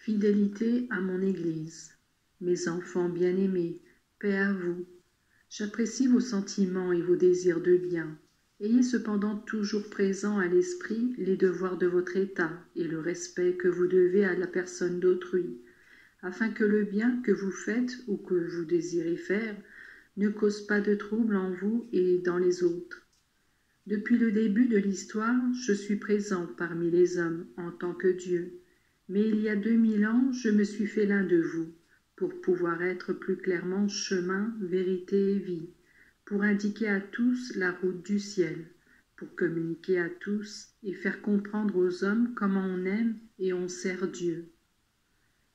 Fidélité à mon Église. Mes enfants bien-aimés, paix à vous. J'apprécie vos sentiments et vos désirs de bien. Ayez cependant toujours présent à l'esprit les devoirs de votre état et le respect que vous devez à la personne d'autrui, afin que le bien que vous faites ou que vous désirez faire ne cause pas de trouble en vous et dans les autres. Depuis le début de l'histoire, je suis présent parmi les hommes en tant que Dieu. Mais il y a 2000 ans, je me suis fait l'un de vous, pour pouvoir être plus clairement chemin, vérité et vie, pour indiquer à tous la route du ciel, pour communiquer à tous et faire comprendre aux hommes comment on aime et on sert Dieu.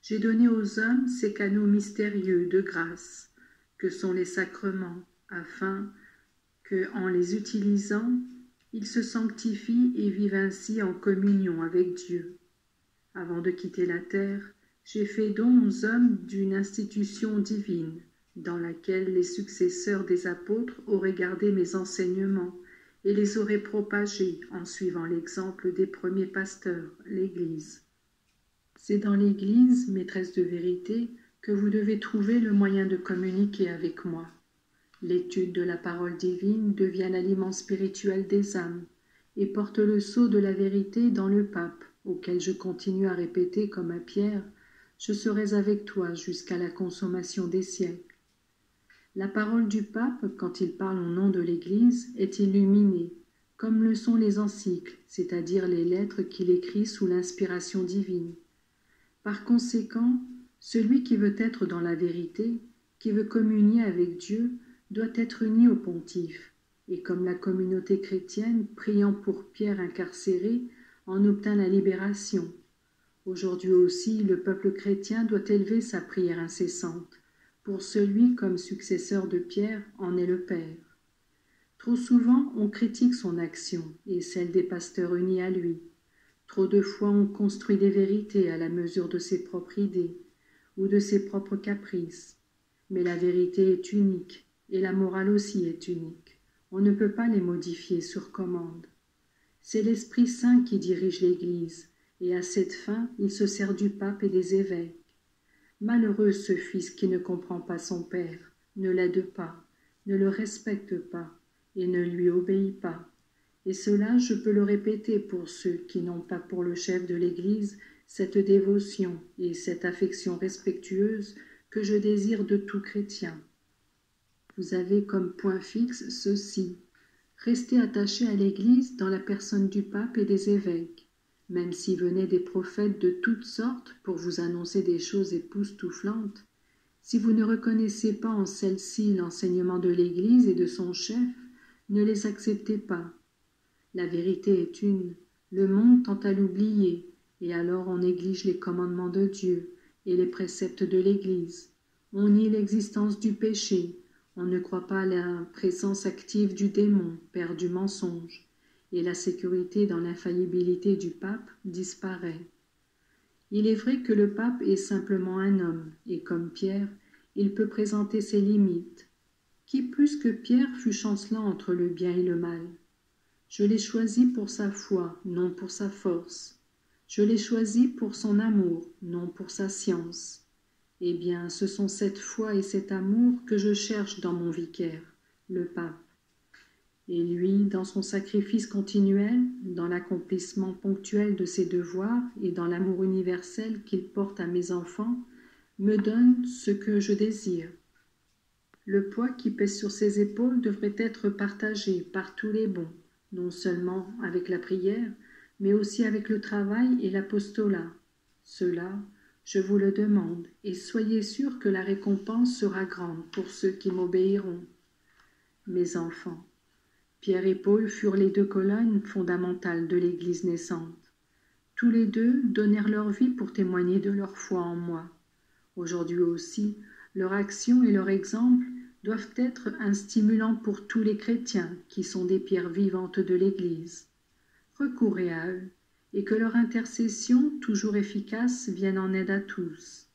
J'ai donné aux hommes ces canaux mystérieux de grâce, que sont les sacrements, afin que, en les utilisant, ils se sanctifient et vivent ainsi en communion avec Dieu. Avant de quitter la terre, j'ai fait don aux hommes d'une institution divine, dans laquelle les successeurs des apôtres auraient gardé mes enseignements et les auraient propagés en suivant l'exemple des premiers pasteurs, l'Église. C'est dans l'Église, maîtresse de vérité, que vous devez trouver le moyen de communiquer avec moi. L'étude de la parole divine devient l'aliment spirituel des âmes et porte le sceau de la vérité dans le pape, auquel je continue à répéter comme à Pierre, « Je serai avec toi jusqu'à la consommation des siècles ». La parole du pape, quand il parle au nom de l'Église, est illuminée, comme le sont les encycles, c'est-à-dire les lettres qu'il écrit sous l'inspiration divine. Par conséquent, celui qui veut être dans la vérité, qui veut communier avec Dieu, doit être uni au pontife, et comme la communauté chrétienne, priant pour Pierre incarcéré, en obtint la libération. Aujourd'hui aussi, le peuple chrétien doit élever sa prière incessante. Pour celui, comme successeur de Pierre, en est le Père. Trop souvent, on critique son action et celle des pasteurs unis à lui. Trop de fois, on construit des vérités à la mesure de ses propres idées ou de ses propres caprices. Mais la vérité est unique, et la morale aussi est unique. On ne peut pas les modifier sur commande. C'est l'Esprit Saint qui dirige l'Église, et à cette fin, il se sert du pape et des évêques. Malheureux ce fils qui ne comprend pas son père, ne l'aide pas, ne le respecte pas, et ne lui obéit pas. Et cela, je peux le répéter pour ceux qui n'ont pas pour le chef de l'Église cette dévotion et cette affection respectueuse que je désire de tout chrétien. Vous avez comme point fixe ceci: restez attachés à l'Église dans la personne du pape et des évêques, même s'y venaient des prophètes de toutes sortes pour vous annoncer des choses époustouflantes. Si vous ne reconnaissez pas en celle-ci l'enseignement de l'Église et de son chef, ne les acceptez pas. La vérité est une, le monde tend à l'oublier, et alors on néglige les commandements de Dieu et les préceptes de l'Église. On nie l'existence du péché, on ne croit pas à la présence active du démon, père du mensonge, et la sécurité dans l'infaillibilité du pape disparaît. Il est vrai que le pape est simplement un homme, et comme Pierre, il peut présenter ses limites. Qui plus que Pierre fut chancelant entre le bien et le mal? Je l'ai choisi pour sa foi, non pour sa force. Je l'ai choisi pour son amour, non pour sa science. Eh bien, ce sont cette foi et cet amour que je cherche dans mon vicaire, le pape. Et lui, dans son sacrifice continuel, dans l'accomplissement ponctuel de ses devoirs et dans l'amour universel qu'il porte à mes enfants, me donne ce que je désire. Le poids qui pèse sur ses épaules devrait être partagé par tous les bons, non seulement avec la prière, mais aussi avec le travail et l'apostolat. Cela, je vous le demande, et soyez sûrs que la récompense sera grande pour ceux qui m'obéiront. Mes enfants, Pierre et Paul furent les deux colonnes fondamentales de l'Église naissante. Tous les deux donnèrent leur vie pour témoigner de leur foi en moi. Aujourd'hui aussi, leur action et leur exemple doivent être un stimulant pour tous les chrétiens qui sont des pierres vivantes de l'Église. Recourez à eux, et que leur intercession, toujours efficace, vienne en aide à tous.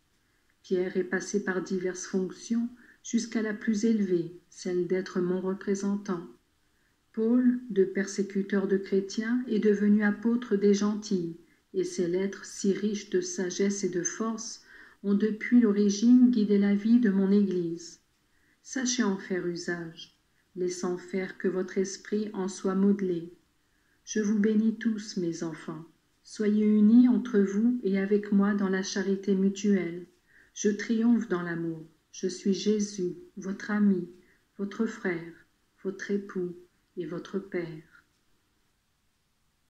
Pierre est passé par diverses fonctions jusqu'à la plus élevée, celle d'être mon représentant. Paul, de persécuteur de chrétiens, est devenu apôtre des gentils, et ces lettres si riches de sagesse et de force ont depuis l'origine guidé la vie de mon Église. Sachez en faire usage, laissant faire que votre esprit en soit modelé. Je vous bénis tous, mes enfants. Soyez unis entre vous et avec moi dans la charité mutuelle. Je triomphe dans l'amour. Je suis Jésus, votre ami, votre frère, votre époux et votre Père.